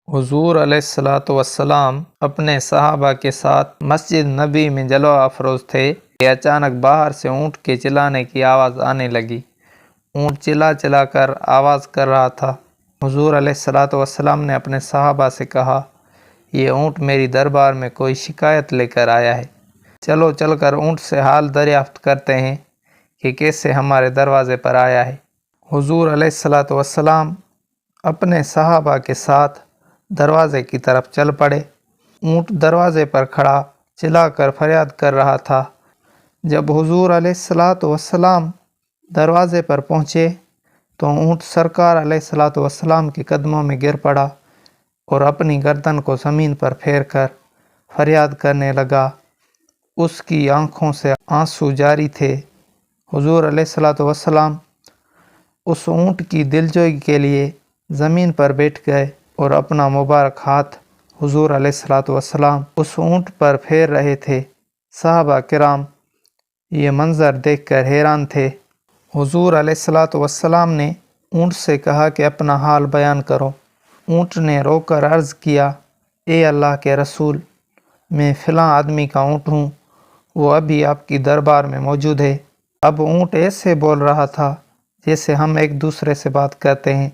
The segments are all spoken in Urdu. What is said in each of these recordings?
حضور علیہ الصلوۃ والسلام اپنے صحابہ کے ساتھ مسجد نبی میں جلوہ افروز تھے کہ اچانک باہر سے اونٹ کے چلانے کی آواز آنے لگی۔ اونٹ چلا چلا کر آواز کر رہا تھا۔ حضور علیہ الصلوۃ والسلام نے اپنے صحابہ سے کہا، یہ اونٹ میری دربار میں کوئی شکایت لے کر آیا ہے، چلو چل کر اونٹ سے حال دریافت کرتے ہیں کہ کیسے ہمارے دروازے پر آیا ہے۔ حضور علیہ الصلوۃ والسلام اپنے صحابہ کے ساتھ دروازے کی طرف چل پڑے۔ اونٹ دروازے پر کھڑا چلا کر فریاد کر رہا تھا۔ جب حضور علیہ الصلوۃ والسلام دروازے پر پہنچے تو اونٹ سرکار علیہ الصلوۃ والسلام کے قدموں میں گر پڑا اور اپنی گردن کو زمین پر پھیر کر فریاد کرنے لگا۔ اس کی آنکھوں سے آنسو جاری تھے۔ حضور علیہ الصلوۃ والسلام اس اونٹ کی دلجوئی کے لیے زمین پر بیٹھ گئے اور اپنا مبارک ہاتھ حضور علیہ الصلوۃ والسلام اس اونٹ پر پھیر رہے تھے۔ صحابہ کرام یہ منظر دیکھ کر حیران تھے۔ حضور علیہ الصلوۃ والسلام نے اونٹ سے کہا کہ اپنا حال بیان کرو۔ اونٹ نے رو کر عرض کیا، اے اللہ کے رسول، میں فلاں آدمی کا اونٹ ہوں، وہ ابھی آپ کی دربار میں موجود ہے۔ اب اونٹ ایسے بول رہا تھا جیسے ہم ایک دوسرے سے بات کرتے ہیں۔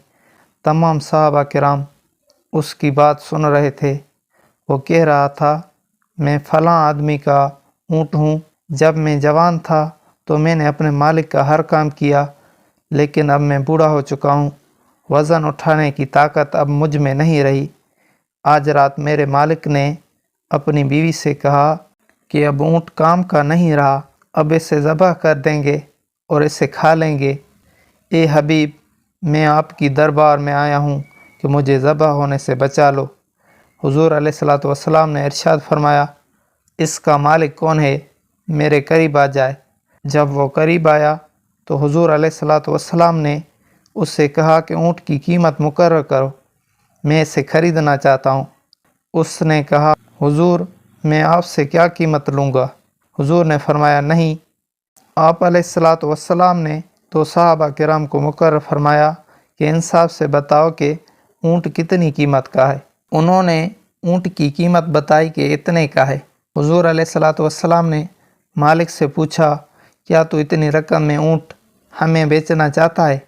تمام صحابہ کرام اس کی بات سن رہے تھے۔ وہ کہہ رہا تھا، میں فلاں آدمی کا اونٹ ہوں، جب میں جوان تھا تو میں نے اپنے مالک کا ہر کام کیا، لیکن اب میں بوڑھا ہو چکا ہوں، وزن اٹھانے کی طاقت اب مجھ میں نہیں رہی۔ آج رات میرے مالک نے اپنی بیوی سے کہا کہ اب اونٹ کام کا نہیں رہا، اب اسے ذبح کر دیں گے اور اسے کھا لیں گے۔ اے حبیب، میں آپ کی دربار میں آیا ہوں کہ مجھے ذبح ہونے سے بچا لو۔ حضور علیہ الصلوۃ والسلام نے ارشاد فرمایا، اس کا مالک کون ہے؟ میرے قریب آ جائے۔ جب وہ قریب آیا تو حضور علیہ الصلوۃ والسلام نے اس سے کہا کہ اونٹ کی قیمت مقرر کرو، میں اسے خریدنا چاہتا ہوں۔ اس نے کہا، حضور میں آپ سے کیا قیمت لوں گا؟ حضور نے فرمایا، نہیں۔ آپ علیہ الصلوۃ والسلام نے تو صحابہ کرام کو مقرر فرمایا کہ انصاف سے بتاؤ کہ اونٹ کتنی قیمت کا ہے۔ انہوں نے اونٹ کی قیمت بتائی کہ اتنے کا ہے۔ حضور علیہ الصلوۃ والسلام نے مالک سے پوچھا، کیا تو اتنی رقم میں اونٹ ہمیں بیچنا چاہتا ہے؟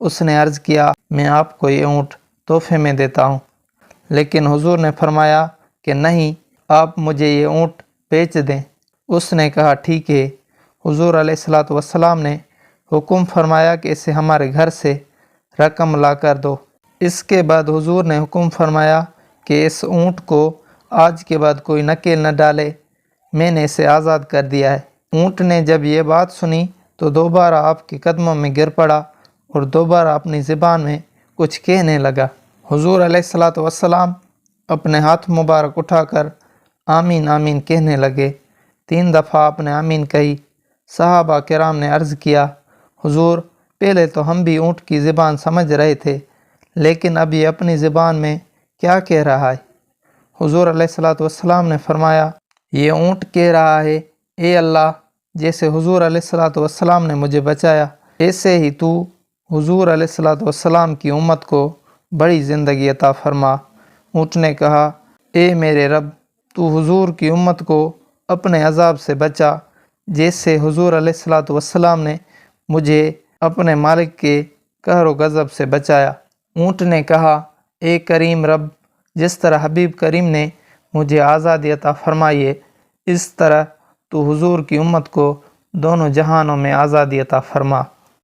اس نے عرض کیا، میں آپ کو یہ اونٹ تحفے میں دیتا ہوں۔ لیکن حضور نے فرمایا کہ نہیں، آپ مجھے یہ اونٹ بیچ دیں۔ اس نے کہا، ٹھیک ہے۔ حضور علیہ الصلوۃ والسلام نے حکم فرمایا کہ اسے ہمارے گھر سے رقم لا کر دو۔ اس کے بعد حضور نے حکم فرمایا کہ اس اونٹ کو آج کے بعد کوئی نکیل نہ ڈالے، میں نے اسے آزاد کر دیا ہے۔ اونٹ نے جب یہ بات سنی تو دوبارہ آپ کے قدموں میں گر پڑا اور دوبارہ اپنی زبان میں کچھ کہنے لگا۔ حضور علیہ الصلوۃ والسلام اپنے ہاتھ مبارک اٹھا کر آمین آمین کہنے لگے۔ 3 دفعہ آپ نے آمین کہی۔ صحابہ کرام نے عرض کیا، حضور پہلے تو ہم بھی اونٹ کی زبان سمجھ رہے تھے، لیکن اب یہ اپنی زبان میں کیا کہہ رہا ہے؟ حضور علیہ الصلوۃ والسلام نے فرمایا، یہ اونٹ کہہ رہا ہے، اے اللہ، جیسے حضور علیہ الصلوۃ والسلام نے مجھے بچایا، ایسے ہی تو حضور علیہ الصلوۃ والسلام کی امت کو بڑی زندگی عطا فرما۔ اونٹ نے کہا، اے میرے رب، تو حضور کی امت کو اپنے عذاب سے بچا، جیسے حضور علیہ الصلوۃ والسلام نے مجھے اپنے مالک کے قہر و غضب سے بچایا۔ اونٹ نے کہا، اے کریم رب، جس طرح حبیب کریم نے مجھے آزادی عطا فرمائی ہے، اس طرح تو حضور کی امت کو دونوں جہانوں میں آزادی عطا فرما۔